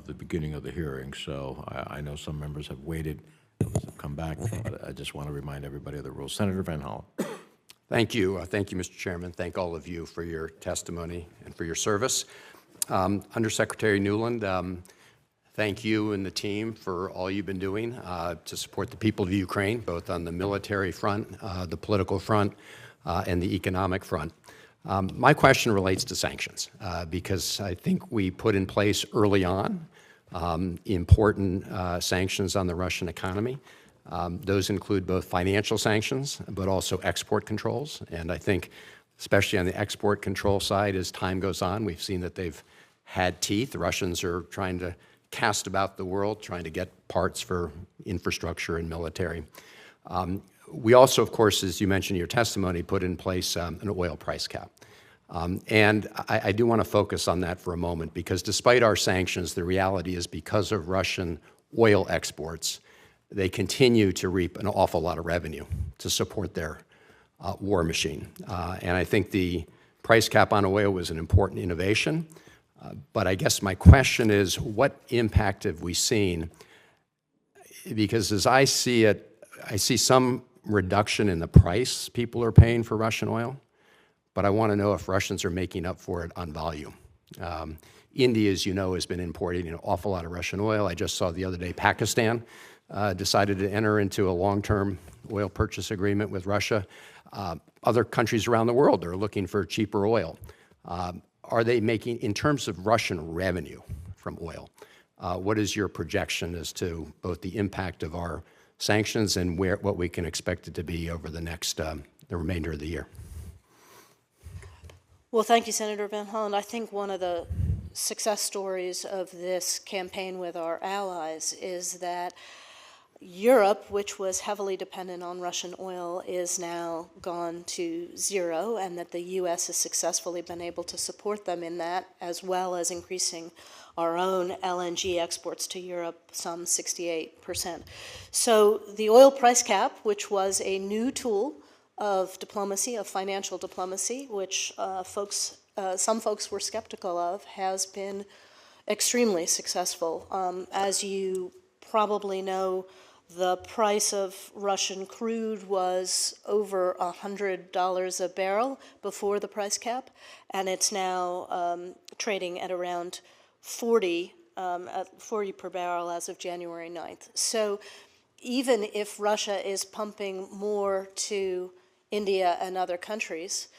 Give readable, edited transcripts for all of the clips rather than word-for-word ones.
of the beginning of the hearing, so I know some members have waited, others have come back, but I just want to remind everybody of the rules. Senator Van Hollen. Thank you. Thank you, Mr. Chairman. Thank all of you for your testimony and for your service. Undersecretary Newland, thank you and the team for all you've been doing to support the people of Ukraine, both on the military front, the political front, and the economic front. My question relates to sanctions, because I think we put in place early on important sanctions on the Russian economy. Those include both financial sanctions, but also export controls. And I think, especially on the export control side, as time goes on, we've seen that they've had teeth. The Russians are trying to cast about the world, trying to get parts for infrastructure and military. We also, of course, as you mentioned in your testimony, put in place an oil price cap. And I do want to focus on that for a moment, because despite our sanctions, the reality is because of Russian oil exports, they continue to reap an awful lot of revenue to support their war machine. And I think the price cap on oil was an important innovation. But I guess my question is, what impact have we seen? Because as I see it, I see some reduction in the price people are paying for Russian oil, but I want to know if Russians are making up for it on volume. India, as you know, has been importing an awful lot of Russian oil. I just saw the other day Pakistan decided to enter into a long-term oil purchase agreement with Russia. Other countries around the world are looking for cheaper oil. Are they making, in terms of Russian revenue from oil, what is your projection as to both the impact of our sanctions and what we can expect it to be over the next, the remainder of the year? Well, thank you, Senator Van Hollen. I think one of the success stories of this campaign with our allies is that Europe, which was heavily dependent on Russian oil, is now gone to zero, and that the U.S. has successfully been able to support them in that, as well as increasing our own LNG exports to Europe some 68%. So the oil price cap, which was a new tool of diplomacy, of financial diplomacy, which some folks were skeptical of, has been extremely successful. As you probably know, the price of Russian crude was over $100 a barrel before the price cap, and it's now trading at around 40 per barrel as of January 9th. So even if Russia is pumping more to India and other countries,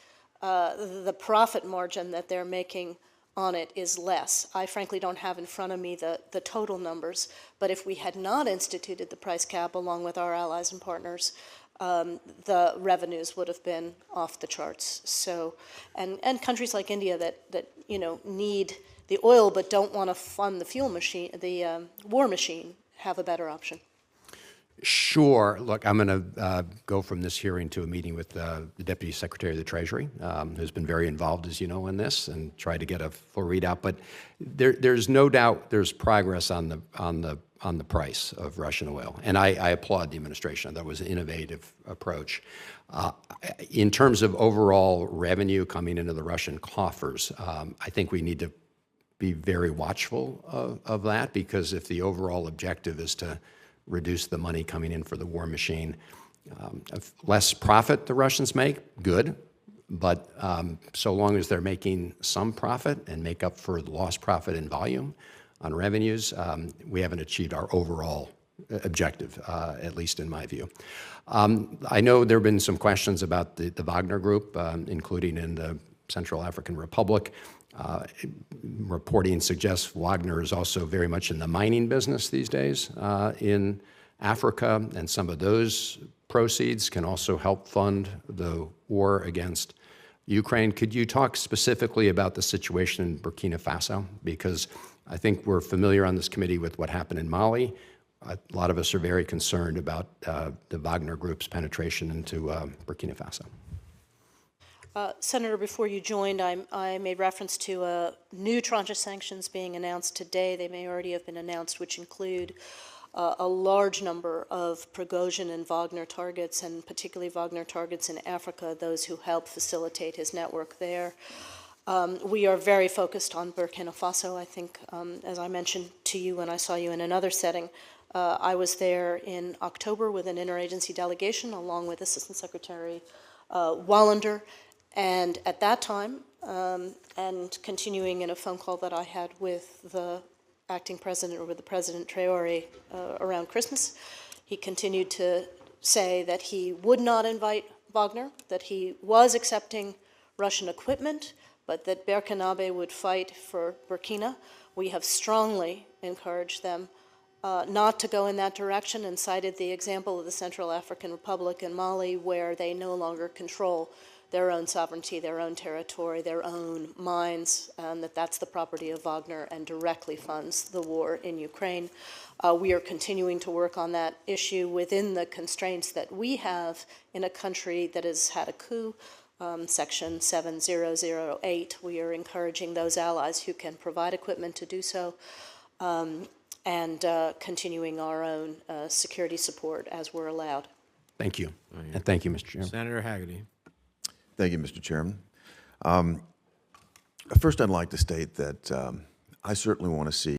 the profit margin that they're making on it is less. I frankly don't have in front of me the total numbers, but if we had not instituted the price cap along with our allies and partners, the revenues would have been off the charts. So, and countries like India that need the oil but don't want to fund the fuel machine, the war machine, have a better option. Sure. Look, I'm going to go from this hearing to a meeting with the Deputy Secretary of the Treasury, who's been very involved, as you know, in this, and try to get a full readout. But there's no doubt there's progress on the price of Russian oil, and I applaud the administration. That was an innovative approach. In terms of overall revenue coming into the Russian coffers, I think we need to be very watchful of that, because if the overall objective is to reduce the money coming in for the war machine, less profit the Russians make, good, but so long as they're making some profit and make up for the lost profit in volume on revenues, we haven't achieved our overall objective, at least in my view. I know there have been some questions about the Wagner Group, including in the Central African Republic. Reporting suggests Wagner is also very much in the mining business these days in Africa, and some of those proceeds can also help fund the war against Ukraine. Could you talk specifically about the situation in Burkina Faso? Because I think we're familiar on this committee with what happened in Mali. A lot of us are very concerned about the Wagner Group's penetration into Burkina Faso. Senator, before you joined, I made reference to a new tranche of sanctions being announced today. They may already have been announced, which include a large number of Prigozhin and Wagner targets, and particularly Wagner targets in Africa, those who helped facilitate his network there. We are very focused on Burkina Faso. I think, as I mentioned to you when I saw you in another setting, I was there in October with an interagency delegation along with Assistant Secretary Wallander, and at that time, and continuing in a phone call that I had with the acting president, or with the President Traore around Christmas, he continued to say that he would not invite Wagner, that he was accepting Russian equipment, but that Berkanabe would fight for Burkina. We have strongly encouraged them not to go in that direction, and cited the example of the Central African Republic and Mali, where they no longer control their own sovereignty, their own territory, their own mines, and that's the property of Wagner and directly funds the war in Ukraine. We are continuing to work on that issue within the constraints that we have in a country that has had a coup, Section 7008. We are encouraging those allies who can provide equipment to do so, and continuing our own security support as we're allowed. Thank you. And thank you, Mr. Chairman. Senator Haggerty. Thank you, Mr. Chairman. First, I'd like to state that I certainly want to see